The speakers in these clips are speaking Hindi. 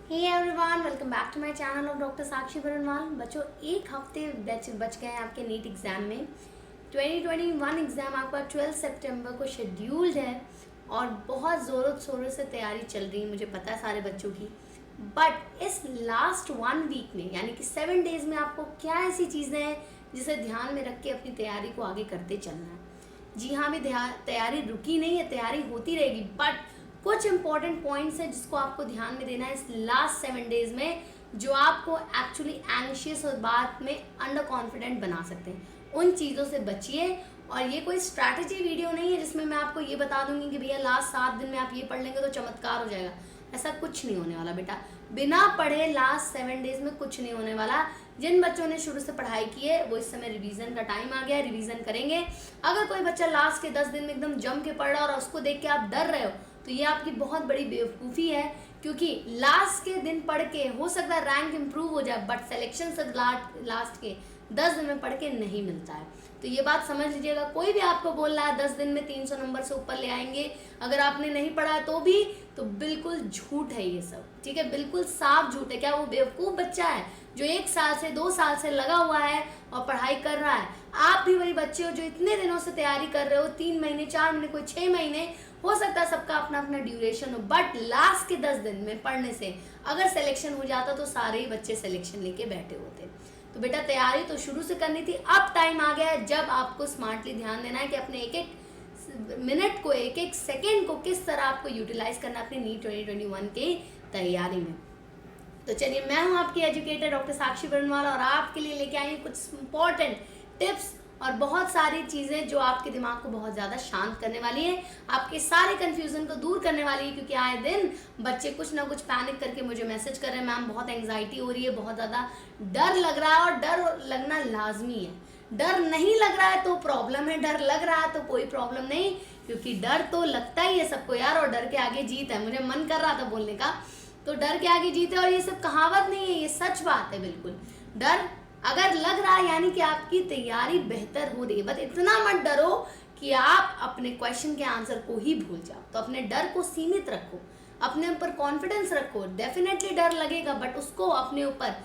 Hey everyone, welcome back to my channel of doctor Sakshi Barnwal. बच्चों, एक हफ्ते बच गए हैं आपके नीट एग्ज़ाम में। 2021 एग्ज़ाम आपका 12 सितंबर को शेड्यूल्ड है और बहुत ज़ोरों शोरों से तैयारी चल रही है, मुझे पता है सारे बच्चों की। बट इस लास्ट 1 वीक में यानी कि 7 डेज़ में आपको क्या ऐसी चीज़ें हैं जिसे ध्यान में रख के अपनी तैयारी को आगे करते चलना है। जी हाँ, अभी तैयारी रुकी नहीं है, तैयारी होती रहेगी, बट कुछ इंपॉर्टेंट पॉइंट्स है जिसको आपको ध्यान में देना है इस लास्ट 7 डेज में, जो आपको एक्चुअली एंग्शियस और बात में अंडर कॉन्फिडेंट बना सकते हैं। उन चीज़ों से बचिए। और ये कोई स्ट्रैटेजी वीडियो नहीं है जिसमें मैं आपको ये बता दूंगी कि भैया लास्ट 7 दिन में आप ये पढ़ लेंगे तो चमत्कार हो जाएगा। ऐसा कुछ नहीं होने वाला बेटा। बिना पढ़े लास्ट 7 डेज में कुछ नहीं होने वाला। जिन बच्चों ने शुरू से पढ़ाई की है वो इस समय रिवीजन का टाइम आ गया है, रिवीजन करेंगे। अगर कोई बच्चा लास्ट के 10 दिन में एकदम जम के पढ़ रहा है और उसको देख के आप डर रहे हो तो ये आपकी बहुत बड़ी बेवकूफ़ी है, क्योंकि लास्ट के दिन पढ़ के हो सकता है रैंक इंप्रूव हो जाए, बट सिलेक्शन सब लास्ट के 10 दिन में पढ़ के नहीं मिलता है। तो ये बात समझ लीजिएगा। कोई भी आपको बोल रहा है 10 दिन में 300 नंबर से ऊपर ले आएंगे, अगर आपने नहीं पढ़ा है तो बिल्कुल झूठ है ये सब, ठीक है, बिल्कुल साफ झूठ है। क्या वो बेवकूफ़ बच्चा है जो 1 साल से 2 साल से लगा हुआ है और पढ़ाई कर रहा है? आप भी वही बच्चे हो जो इतने दिनों से तैयारी कर रहे हो, 3 महीने 4 महीने कोई 6 महीने, हो सकता है सबका अपना अपना ड्यूरेशन हो, बट लास्ट के 10 दिन में पढ़ने से अगर सिलेक्शन हो जाता तो सारे ही बच्चे सिलेक्शन लेके बैठे होते। तो बेटा तैयारी तो शुरू से करनी थी। अब टाइम आ गया है जब आपको स्मार्टली ध्यान देना है कि अपने एक एक मिनट को, एक एक सेकेंड को किस तरह आपको यूटिलाइज करना है अपनी नीट 2021 की तैयारी में। तो चलिए, मैं हूँ आपकी एजुकेटर डॉक्टर साक्षी बरनवाल और आपके लिए लेके आई हूँ कुछ इंपॉर्टेंट टिप्स और बहुत सारी चीज़ें जो आपके दिमाग को बहुत ज़्यादा शांत करने वाली है, आपके सारे कन्फ्यूज़न को दूर करने वाली है। क्योंकि आए दिन बच्चे कुछ ना कुछ पैनिक करके मुझे मैसेज कर रहे हैं, मैम बहुत एंग्जाइटी हो रही है, बहुत ज़्यादा डर लग रहा है। और डर लगना लाजमी है। डर नहीं लग रहा है तो प्रॉब्लम है, डर लग रहा है तो कोई प्रॉब्लम नहीं, क्योंकि डर तो लगता ही है सबको यार, और डर के आगे जीत है। मुझे मन कर रहा था बोलने का, तो डर के आगे जीत है, और ये सब कहावत नहीं है, ये सच बात है बिल्कुल। डर अगर लग रहा है यानी कि आपकी तैयारी बेहतर हो रही है, बस इतना मत डरो कि आप अपने क्वेश्चन के आंसर को ही भूल जाओ। तो अपने डर को सीमित रखो, अपने ऊपर कॉन्फिडेंस रखो। डेफिनेटली डर लगेगा, बट उसको अपने ऊपर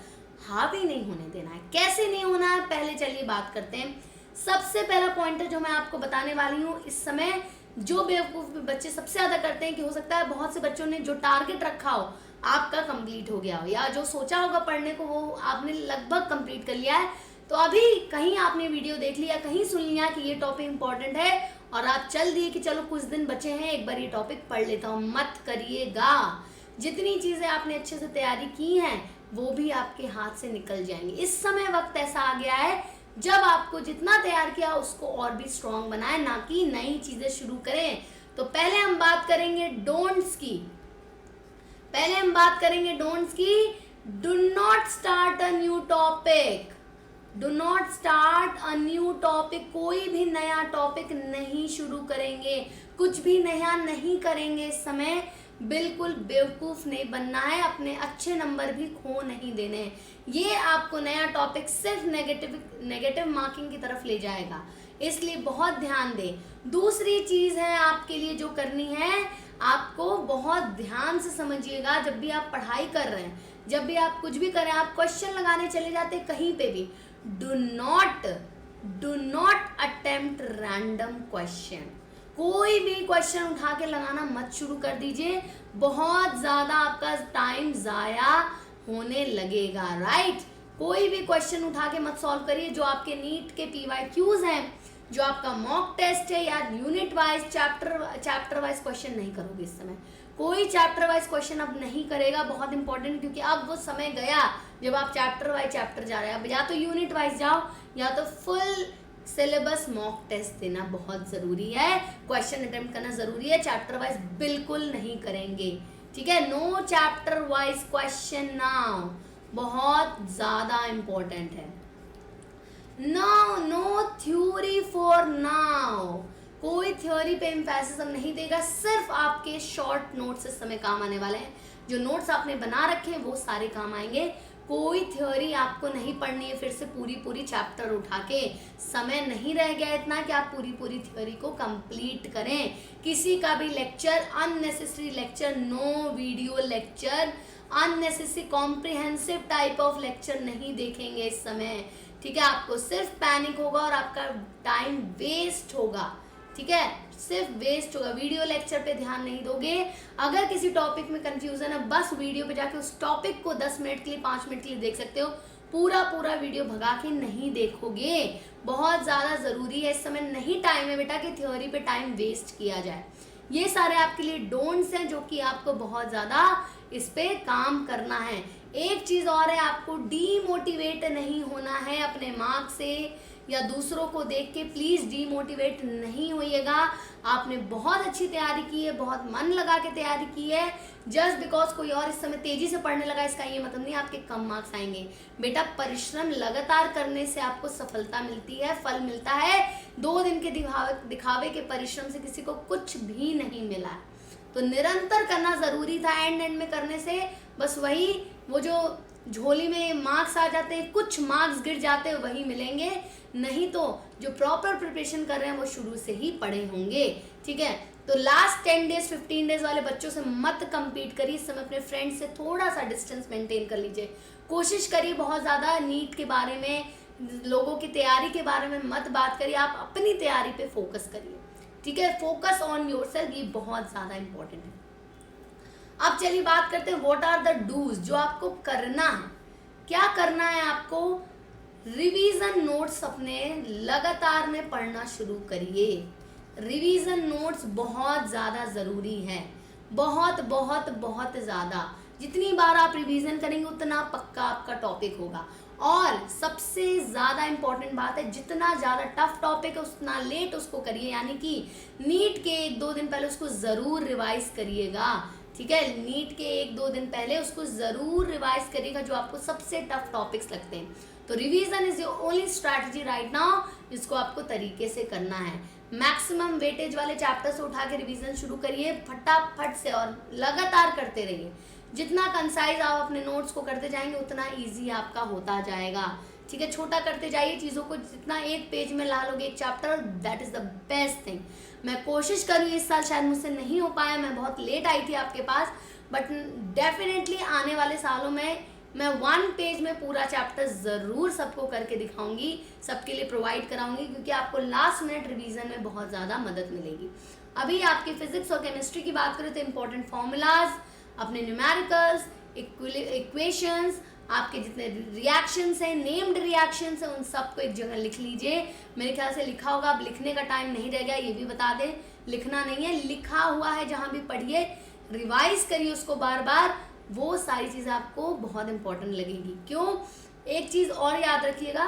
हावी नहीं होने देना है। कैसे नहीं होना है, पहले चलिए बात करते हैं। सबसे पहला पॉइंटर जो मैं आपको बताने वाली हूँ, इस समय जो बेवकूफ़ बच्चे सबसे ज़्यादा करते हैं कि हो सकता है बहुत से बच्चों ने जो टारगेट रखा हो आपका कंप्लीट हो गया हो, या जो सोचा होगा पढ़ने को वो आपने लगभग कंप्लीट कर लिया है। तो अभी कहीं आपने वीडियो देख लिया, कहीं सुन लिया कि ये टॉपिक इंपॉर्टेंट है और आप चल दिए कि चलो कुछ दिन बचे हैं एक बार ये टॉपिक पढ़ लेता हूँ। मत करिएगा। जितनी चीज़ें आपने अच्छे से तैयारी की हैं वो भी आपके हाथ से निकल जाएंगी। इस समय वक्त ऐसा आ गया है जब आपको जितना तैयार किया उसको और भी स्ट्रॉन्ग बनाए, ना कि नई चीज़ें शुरू करें। तो पहले हम बात करेंगे डोंट्स की। Do not start a new topic. Do not start a new topic. कोई भी नया टॉपिक नहीं शुरू करेंगे, कुछ भी नया नहीं करेंगे इस समय। बिल्कुल बेवकूफ़ नहीं बनना है, अपने अच्छे नंबर भी खो नहीं देने। ये आपको नया टॉपिक सिर्फ नेगेटिव मार्किंग की तरफ ले जाएगा, इसलिए बहुत ध्यान दें। दूसरी चीज़ है आपके लिए जो करनी है, आपको बहुत ध्यान से समझिएगा। जब भी आप पढ़ाई कर रहे हैं, जब भी आप कुछ भी कर रहे हैं, आप क्वेश्चन लगाने चले जाते हैं कहीं पे भी, do not attempt random question. कोई भी क्वेश्चन उठा के लगाना मत शुरू कर दीजिए, बहुत ज़्यादा आपका टाइम ज़ाया होने लगेगा, राइट। कोई भी क्वेश्चन उठा के मत सॉल्व करिए। जो आपके नीट के PYQs हैं, जो आपका मॉक टेस्ट है, या unit wise chapter wise question नहीं करोगे इस समय। कोई चैप्टर वाइज क्वेश्चन अब नहीं करेगा, बहुत इंपॉर्टेंट, क्योंकि अब वो समय गया जब आप चैप्टर वाइज चैप्टर जा रहे हैं। अब या तो यूनिट वाइज जाओ या तो फुल सिलेबस मॉक टेस्ट देना बहुत ज़रूरी है, क्वेश्चन अटेम्प्ट करना ज़रूरी है। चैप्टर वाइज बिल्कुल नहीं करेंगे, ठीक है। No chapter wise question now, बहुत ज़्यादा इंपॉर्टेंट है। No theory for now. कोई थ्योरी पे एम्फेसिस हम नहीं देगा, सिर्फ आपके शॉर्ट नोट्स इस समय काम आने वाले हैं। जो नोट्स आपने बना रखे हैं वो सारे काम आएंगे। कोई थ्योरी आपको नहीं पढ़नी है फिर से पूरी चैप्टर उठा के। समय नहीं रह गया इतना कि आप पूरी थ्योरी को कंप्लीट करें। किसी का भी lecture, unnecessary lecture, no video lecture, unnecessary comprehensive type of lecture नहीं देखेंगे इस समय, ठीक है। आपको सिर्फ पैनिक होगा और आपका टाइम वेस्ट होगा, ठीक है, सिर्फ वेस्ट होगा। वीडियो लेक्चर पे ध्यान नहीं दोगे। अगर किसी टॉपिक में कंफ्यूजन है, बस वीडियो पे जाके उस टॉपिक को 10 मिनट के लिए 5 मिनट के लिए देख सकते हो, पूरा वीडियो भगा के नहीं देखोगे। बहुत ज़्यादा ज़रूरी है, इस समय नहीं टाइम है बेटा कि थ्योरी पे टाइम वेस्ट किया जाए। ये सारे आपके लिए डोंट्स हैं जो कि आपको बहुत ज़्यादा इस पे काम करना है। एक चीज़ और है, आपको डीमोटिवेट नहीं होना है अपने मार्क्स से या दूसरों को देख के। प्लीज़ डीमोटिवेट नहीं होइएगा। आपने बहुत अच्छी तैयारी की है, बहुत मन लगा के तैयारी की है। जस्ट बिकॉज कोई और इस समय तेजी से पढ़ने लगा इसका ये मतलब नहीं आपके कम मार्क्स आएंगे। बेटा परिश्रम लगातार करने से आपको सफलता मिलती है, फल मिलता है। 2 दिन के दिखावे के परिश्रम से किसी को कुछ भी नहीं मिला, तो निरंतर करना जरूरी था। एंड में करने से बस वही वो जो झोली में मार्क्स आ जाते हैं, कुछ मार्क्स गिर जाते हैं, वही मिलेंगे। नहीं तो जो प्रॉपर प्रिपरेशन कर रहे हैं वो शुरू से ही पढ़े होंगे, ठीक है। तो लास्ट 10 डेज 15 डेज वाले बच्चों से मत compete करिए। इस समय अपने फ्रेंड से थोड़ा सा डिस्टेंस मेंटेन कर लीजिए। कोशिश करिए बहुत ज़्यादा नीट के बारे में, लोगों की तैयारी के बारे में मत बात करिए। आप अपनी तैयारी पे फोकस करिए, ठीक है। फोकस ऑन योरसेल्फ, ये बहुत ज़्यादा इंपॉर्टेंट है। अब चलिए बात करते हैं व्हाट आर द डूज, जो आपको करना है। क्या करना है आपको? रिवीजन नोट्स अपने लगातार में पढ़ना शुरू करिए। रिवीजन नोट्स बहुत ज़्यादा ज़रूरी है, बहुत बहुत बहुत ज़्यादा। जितनी बार आप रिवीजन करेंगे उतना पक्का आपका टॉपिक होगा। और सबसे ज़्यादा इम्पॉर्टेंट बात है, जितना ज़्यादा टफ टॉपिक है उतना लेट उसको करिए, यानी कि नीट के 1-2 दिन पहले उसको ज़रूर रिवाइज करिएगा, ठीक है। नीट के 1-2 दिन पहले उसको ज़रूर रिवाइज करिएगा जो आपको सबसे टफ टॉपिक्स लगते हैं। तो revision is your only strategy right now, जिसको आपको तरीके से करना है। मैक्सिमम वेटेज वाले चैप्टर से उठा के रिवीजन शुरू करिए फटाफट से और लगातार करते रहिए। जितना कंसाइज आप अपने नोट्स को करते जाएंगे उतना ईजी आपका होता जाएगा, ठीक है। छोटा करते जाइए चीज़ों को, जितना एक पेज में ला लोगे एक chapter, that is the best thing. मैं कोशिश करूँ, इस साल शायद मुझसे नहीं हो पाया, मैं बहुत लेट आई थी आपके पास, बट डेफिनेटली आने वाले सालों में मैं 1 पेज में पूरा चैप्टर ज़रूर सबको करके दिखाऊंगी, सबके लिए प्रोवाइड कराऊंगी, क्योंकि आपको लास्ट मिनट रिवीजन में बहुत ज़्यादा मदद मिलेगी। अभी आपकी फिजिक्स और केमिस्ट्री की बात करें तो इंपॉर्टेंट फॉर्मूलाज, अपने न्यूमेरिकल्स, इक्वेशंस, आपके जितने रिएक्शंस हैं, नेम्ड रिएक्शंस हैं, उन सबको एक जगह लिख लीजिए। मेरे ख्याल से लिखा होगा, अब लिखने का टाइम नहीं रह गया, ये भी बता दें। लिखना नहीं है, लिखा हुआ है, जहाँ भी पढ़िए रिवाइज करिए उसको बार बार। वो सारी चीज़ें आपको बहुत इंपॉर्टेंट लगेगी। क्यों? एक चीज़ और याद रखिएगा,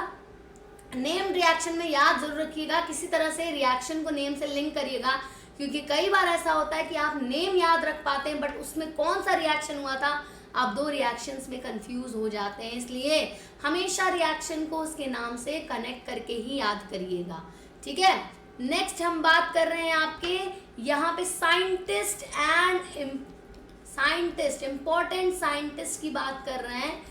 नेम रिएक्शन में याद जरूर रखिएगा, किसी तरह से रिएक्शन को नेम से लिंक करिएगा, क्योंकि कई बार ऐसा होता है कि आप नेम याद रख पाते हैं बट उसमें कौन सा रिएक्शन हुआ था आप 2 रिएक्शंस में कंफ्यूज हो जाते हैं। इसलिए हमेशा रिएक्शन को उसके नाम से कनेक्ट करके ही याद करिएगा, ठीक है। नेक्स्ट हम बात कर रहे हैं आपके यहाँ पे इम्पोर्टेंट साइंटिस्ट की बात कर रहे हैं,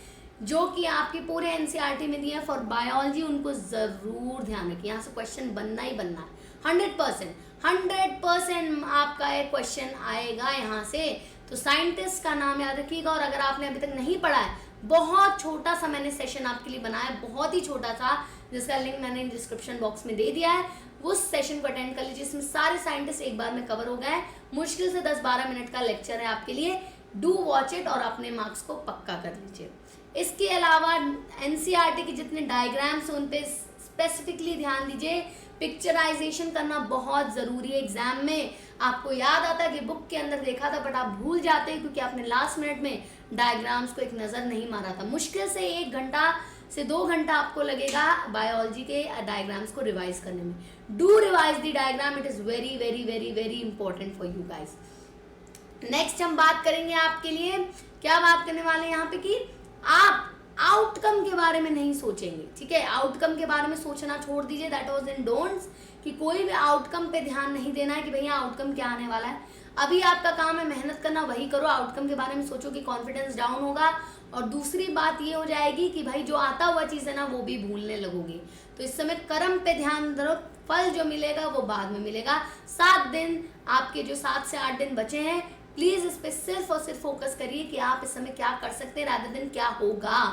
जो कि आपके पूरे एनसीईआरटी में दिए हैं फॉर बायोलॉजी। उनको जरूर ध्यान रखिए, यहाँ से क्वेश्चन बनना ही बनना है। 100% आपका एक क्वेश्चन आएगा यहाँ से। तो साइंटिस्ट का नाम याद रखिएगा। और अगर आपने अभी तक नहीं पढ़ा है, बहुत छोटा सा मैंने सेशन आपके लिए बनाया है, बहुत ही छोटा सा, जिसका लिंक मैंने डिस्क्रिप्शन बॉक्स में दे दिया है। उस सेशन को अटेंड कर लीजिए, इसमें सारे साइंटिस्ट एक बार में कवर हो गए। मुश्किल से 10-12 मिनट का लेक्चर है आपके लिए। डू वॉच इट और अपने मार्क्स को पक्का कर लीजिए। इसके अलावा एनसीईआरटी के जितने डायग्राम्स हैं उन पे स्पेसिफिकली ध्यान दीजिए। पिक्चराइजेशन करना बहुत ज़रूरी है एग्जाम में। आपको याद आता है कि बुक के अंदर देखा था बट आप भूल जाते हैं क्योंकि आपने लास्ट मिनट में डायग्राम्स को एक नज़र नहीं मारा था। मुश्किल से 1 घंटा से 2 घंटा आपको लगेगा बायोलॉजी के डायग्राम्स को रिवाइज करने में। Do revise the diagram, it is very very very very important for you guys. Next हम बात करेंगे आपके लिए, क्या बात करने वाले हैं यहाँ पे कि आप आउटकम के बारे में नहीं सोचेंगे, ठीक है। आउटकम के बारे में सोचना छोड़ दीजिए, दैट वाज इन डोंट्स, कि कोई भी आउटकम पे ध्यान नहीं देना है कि भैया आउटकम क्या आने वाला है। अभी आपका काम है मेहनत करना, वही करो। आउटकम के बारे में सोचो कि कॉन्फिडेंस डाउन होगा। और दूसरी बात ये हो जाएगी कि भाई जो आता हुआ चीज़ है ना वो भी भूलने लगोगे। तो इस समय कर्म पे ध्यान दो, फल जो मिलेगा वो बाद में मिलेगा। 7 दिन आपके जो 7 से 8 दिन बचे हैं, प्लीज इस पे सिर्फ और सिर्फ फोकस करिए कि आप इस समय क्या कर सकते हैं रादर देन क्या होगा।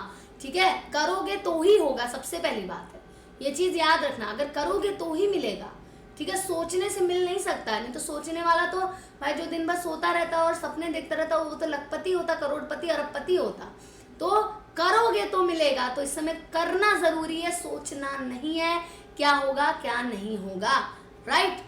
ठीक है, करोगे तो ही होगा, सबसे पहली बात है ये चीज याद रखना, अगर करोगे तो ही मिलेगा। ठीक है, सोचने से मिल नहीं सकता, नहीं तो सोचने वाला तो भाई जो दिन भर सोता रहता और सपने देखता रहता वो तो लखपति होता, करोड़पति अरबपति होता। तो करोगे तो मिलेगा, तो इस समय करना जरूरी है, सोचना नहीं है क्या होगा क्या नहीं होगा। राइट,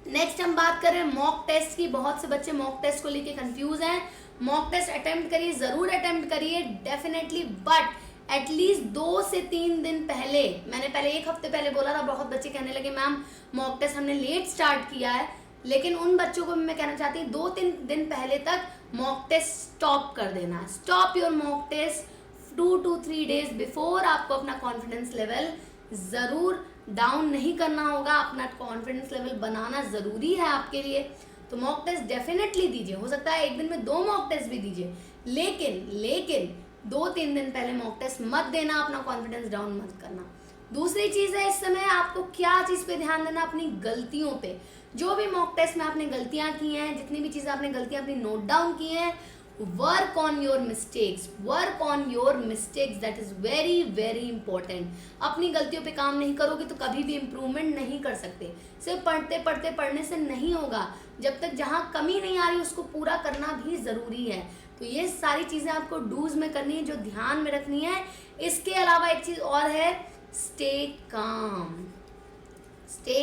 नेक्स्ट हम बात करें मॉक टेस्ट की। बहुत से बच्चे मॉक टेस्ट को लेके कंफ्यूज हैं। मॉक टेस्ट अटेम्प्ट करिए, जरूर अटेम्प्ट करिए डेफिनेटली, बट एटलीस्ट 2 से 3 दिन पहले, मैंने पहले 1 हफ्ते पहले बोला था, बहुत बच्चे कहने लगे मैम मॉक टेस्ट हमने लेट स्टार्ट किया है, लेकिन उन बच्चों को मैं कहना चाहती हूँ 2-3 दिन पहले तक मॉक टेस्ट स्टॉप कर देना। Stop your mock test 2 to 3 days before. आपको अपना कॉन्फिडेंस लेवल जरूर डाउन नहीं करना होगा, अपना कॉन्फिडेंस लेवल बनाना जरूरी है आपके लिए। तो मॉक टेस्ट डेफिनेटली दीजिए, हो सकता है एक दिन में 2 मॉक टेस्ट भी दीजिए, लेकिन 2-3 दिन पहले मॉक टेस्ट मत देना, अपना कॉन्फिडेंस डाउन मत करना। दूसरी चीज है, इस समय आपको क्या चीज पे ध्यान देना, अपनी गलतियों पे। जो भी मॉक टेस्ट में आपने गलतियां की हैं, जितनी भी चीजें आपने गलतियां अपनी नोट डाउन की हैं, work on your mistakes, work on your mistakes, that is very very important. अपनी गलतियों पे काम नहीं करोगे तो कभी भी इम्प्रूवमेंट नहीं कर सकते। सिर्फ पढ़ने से नहीं होगा, जब तक जहाँ कमी नहीं आ रही उसको पूरा करना भी जरूरी है। तो ये सारी चीजें आपको डूज में करनी है, जो ध्यान में रखनी है। इसके अलावा एक चीज और है, स्टे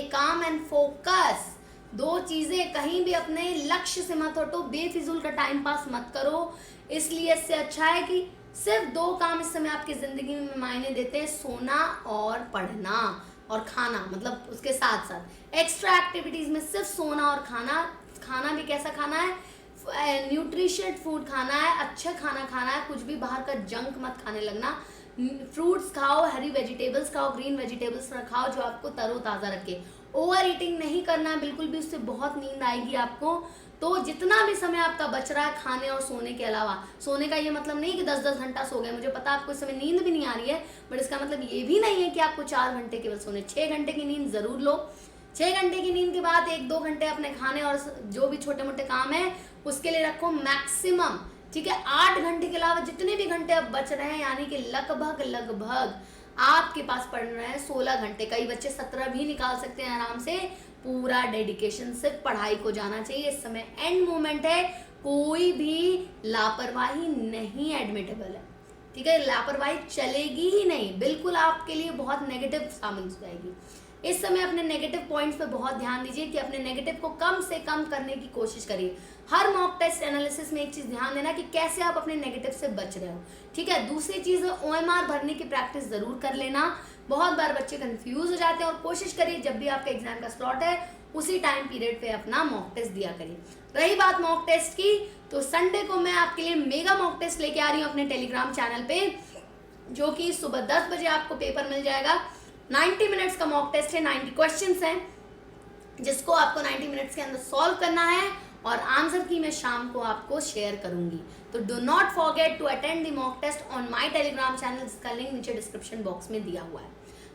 काम एंड फोकस। 2 चीजें, कहीं भी अपने लक्ष्य से मत हटो, बेफिजूल का टाइम पास मत करो। इसलिए इससे अच्छा है कि सिर्फ 2 काम इस समय आपकी जिंदगी में मायने देते हैं, सोना और पढ़ना और खाना, मतलब उसके साथ साथ एक्स्ट्रा एक्टिविटीज में सिर्फ सोना और खाना। खाना भी कैसा खाना है, न्यूट्रिशियस फूड खाना है, अच्छा खाना खाना है, कुछ भी बाहर का जंक मत खाने लगना। फ्रूट्स खाओ, हरी वेजिटेबल्स खाओ, ग्रीन वेजिटेबल्स खाओ जो आपको तरोताज़ा रखे। ओवर ईटिंग नहीं करना है बिल्कुल भी, उससे बहुत नींद आएगी आपको। तो जितना भी समय आपका बच रहा है खाने और सोने के अलावा, सोने का ये मतलब नहीं कि 10-10 घंटा सो गए, मुझे पता आपको इस समय नींद भी नहीं आ रही है, बट इसका मतलब ये भी नहीं है कि आपको 4 घंटे केवल सोने, 6 घंटे की नींद जरूर लो। 6 घंटे की नींद के बाद 1-2 घंटे अपने खाने और जो भी छोटे मोटे काम है उसके लिए रखो मैक्सिमम। ठीक है, 8 घंटे के अलावा जितने भी घंटे अब बच रहे हैं, यानी कि लगभग आपके पास पढ़ रहे हैं 16 घंटे, कई बच्चे 17 भी निकाल सकते हैं आराम से। पूरा डेडिकेशन सिर्फ पढ़ाई को जाना चाहिए। इस समय एंड मोमेंट है, कोई भी लापरवाही नहीं एडमिटेबल है। ठीक है, लापरवाही चलेगी ही नहीं, बिल्कुल आपके लिए बहुत नेगेटिव साबित हो जाएगी। इस समय अपने नेगेटिव पॉइंट्स पे बहुत ध्यान दीजिए कि अपने नेगेटिव को कम से कम करने की कोशिश करिए। हर मॉक टेस्ट एनालिसिस में एक चीज ध्यान देना कि कैसे आप अपने नेगेटिव से बच रहे हो। ठीक है, दूसरी चीज OMR भरने की प्रैक्टिस जरूर कर लेना। बहुत बार बच्चे कंफ्यूज हो जाते हैं, और कोशिश करिए जब भी आपका एग्जाम का स्लॉट है उसी टाइम पीरियड पे अपना मॉक टेस्ट दिया करिए। रही बात मॉक टेस्ट की, तो संडे को मैं आपके लिए मेगा मॉक टेस्ट लेके आ रही हूँ अपने टेलीग्राम चैनल पे, जो कि सुबह 10 बजे आपको पेपर मिल जाएगा। 90 मिनट्स का मॉक टेस्ट है, 90 क्वेश्चंस हैं, जिसको आपको 90 मिनट्स के अंदर सॉल्व करना है, और आंसर की मैं शाम को आपको शेयर करूंगी। तो do not forget to attend the mock test on my Telegram channel, जिसका लिंक नीचे डिस्क्रिप्शन बॉक्स में दिया हुआ है।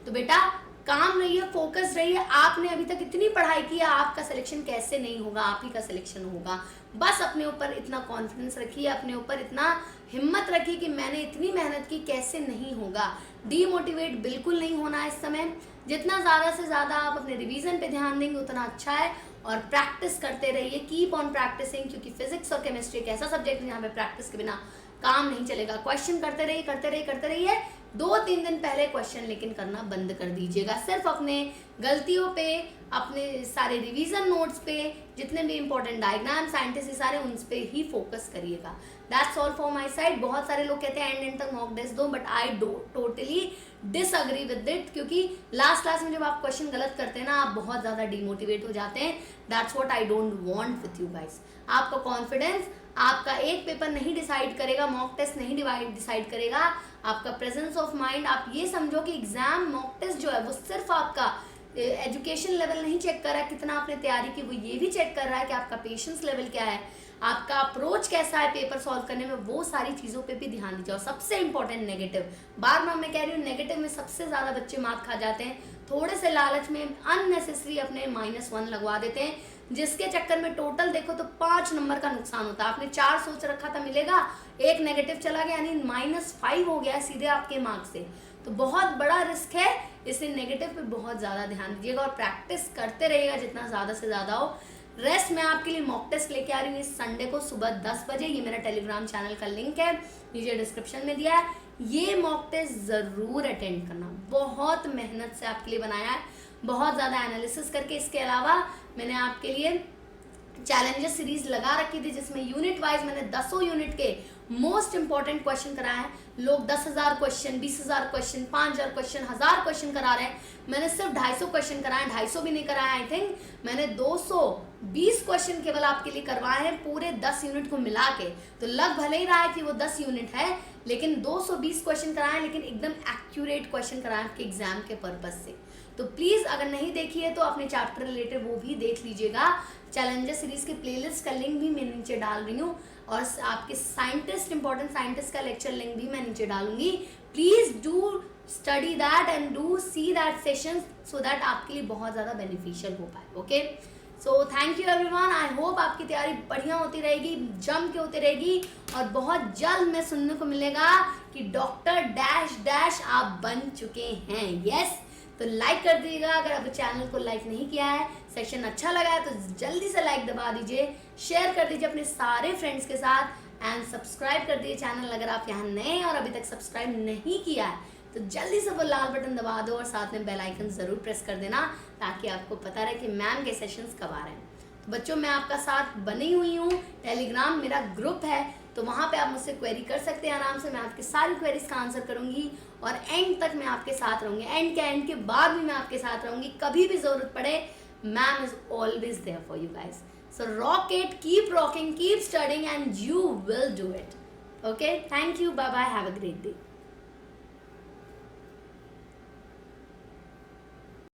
तो बेटा काम रहिए, फोकस रहिए। आपने अभी तक इतनी पढ़ाई की है, आपका सिलेक्शन कैसे नहीं होगा, आप ही का सिलेक्शन होगा। बस अपने ऊपर इतना कॉन्फिडेंस रखिए, अपने ऊपर इतना हिम्मत रखिए कि मैंने इतनी मेहनत की, कैसे नहीं होगा। डीमोटिवेट बिल्कुल नहीं होना है इस समय। जितना ज़्यादा से ज़्यादा आप अपने रिवीजन पे ध्यान देंगे उतना अच्छा है, और प्रैक्टिस करते रहिए, कीप ऑन प्रैक्टिसिंग, क्योंकि फिजिक्स और केमिस्ट्री एक ऐसा सब्जेक्ट है जहाँ पे प्रैक्टिस के बिना काम नहीं चलेगा। क्वेश्चन करते रहिए। 2-3 दिन पहले क्वेश्चन लेकिन करना बंद कर दीजिएगा। सिर्फ अपने गलतियों पे, अपने सारे रिवीजन नोट्स पे, जितने भी इंपॉर्टेंट डायग्राम साइंटिस्ट सारे उन पे ही फोकस करिएगा। That's all for my side. बहुत सारे लोग कहते हैं एंड तक मॉक टेस्ट दो, but I totally disagree with it, क्योंकि लास्ट क्लास में जब आप क्वेश्चन गलत करते हैं ना, आप बहुत ज़्यादा डिमोटिवेट हो जाते हैं। That's what I don't want with you guys. आपका कॉन्फिडेंस आपका एक पेपर नहीं डिसाइड करेगा, मॉक टेस्ट नहीं डिसाइड करेगा, आपका प्रेजेंस ऑफ माइंड। आप ये समझो कि एग्जाम मॉक टेस्ट जो है वो सिर्फ आपका एजुकेशन लेवल नहीं चेक कर रहा है, कितना आपने तैयारी की, वो ये भी चेक कर रहा है कि आपका पेशेंस लेवल क्या है, आपका अप्रोच कैसा है पेपर सॉल्व करने में। वो सारी चीज़ों पे भी ध्यान दीजिए। और सबसे इंपॉर्टेंट नेगेटिव, बार बार मैं कह रही हूँ, नेगेटिव में सबसे ज़्यादा बच्चे मार्क खा जाते हैं। थोड़े से लालच में अननेसेसरी अपने -1 लगवा देते हैं, जिसके चक्कर में टोटल देखो तो 5 नंबर का नुकसान होता है। आपने 4 सोच रखा था मिलेगा, एक नेगेटिव चला गया, यानी -5 हो गया सीधे आपके मार्क्स से। तो बहुत बड़ा रिस्क है, इसलिए नेगेटिव पे बहुत ज़्यादा ध्यान दीजिएगा और प्रैक्टिस करते रहिएगा जितना ज़्यादा से ज़्यादा हो। रेस्ट मैं आपके लिए मॉक टेस्ट लेके आ रही हूँ इस संडे को सुबह 10 बजे। ये मेरा टेलीग्राम चैनल का लिंक है, नीचे डिस्क्रिप्शन में दिया है। ये मॉक टेस्ट ज़रूर अटेंड करना, बहुत मेहनत से आपके लिए बनाया है, बहुत ज़्यादा एनालिसिस करके। इसके अलावा मैंने आपके लिए चैलेंजेस सीरीज लगा रखी थी जिसमें यूनिट वाइज मैंने 10 यूनिट के मोस्ट इंपॉर्टेंट क्वेश्चन कराए हैं। लोग 10,000 क्वेश्चन, 20,000 क्वेश्चन, 5,000 क्वेश्चन, 1,000 क्वेश्चन करा रहे हैं। मैंने सिर्फ 250 क्वेश्चन कराए, 250 भी नहीं कराए। आई थिंक मैंने 220 क्वेश्चन केवल आपके लिए करवाए हैं पूरे 10 यूनिट को मिला के। तो लग भले ही रहा है कि वो 10 यूनिट है, लेकिन 220 क्वेश्चन कराए, लेकिन एकदम एक्यूरेट क्वेश्चन कराए आपके एग्जाम के पर्पज से। तो प्लीज़ अगर नहीं देखी है तो अपने चैप्टर रिलेटेड वो भी देख लीजिएगा। चैलेंजर सीरीज के प्लेलिस्ट का लिंक भी मैं नीचे डाल रही हूँ, और आपके साइंटिस्ट, इंपॉर्टेंट साइंटिस्ट का लेक्चर लिंक भी मैं नीचे डालूंगी। Please do study that and do see that session so that आपके लिए बहुत ज़्यादा बेनिफिशियल हो पाए। Okay, so thank you everyone. I hope आपकी तैयारी बढ़िया होती रहेगी, जम के होती रहेगी, और बहुत जल्द मैं सुनने को मिलेगा कि डॉक्टर डैश डैश आप बन चुके हैं। यस, तो लाइक कर दीजिएगा अगर आप चैनल को लाइक नहीं किया है। सेशन अच्छा लगा है तो जल्दी से लाइक दबा दीजिए, शेयर कर दीजिए अपने सारे फ्रेंड्स के साथ, एंड सब्सक्राइब कर दीजिए चैनल अगर आप यहाँ नए हैं और अभी तक सब्सक्राइब नहीं किया है तो जल्दी से वो लाल बटन दबा दो और साथ में बेल आइकन ज़रूर प्रेस कर देना ताकि आपको पता रहे कि मैम के सेशंस कब आ रहे हैं। तो बच्चों, मैं आपका साथ बनी हुई हूँ, टेलीग्राम मेरा ग्रुप है, तो वहाँ पे आप मुझसे क्वेरी कर सकते हैं आराम से। मैं आपकी सारी क्वेरीज का आंसर करूँगी और एंड तक मैं आपके साथ रहूँगी। एंड के बाद भी मैं आपके साथ रहूँगी, कभी भी ज़रूरत पड़े, ma'am is always there for you guys. So rock it, keep rocking, keep studying, and you will do it. Okay, thank you, bye bye, have a great day.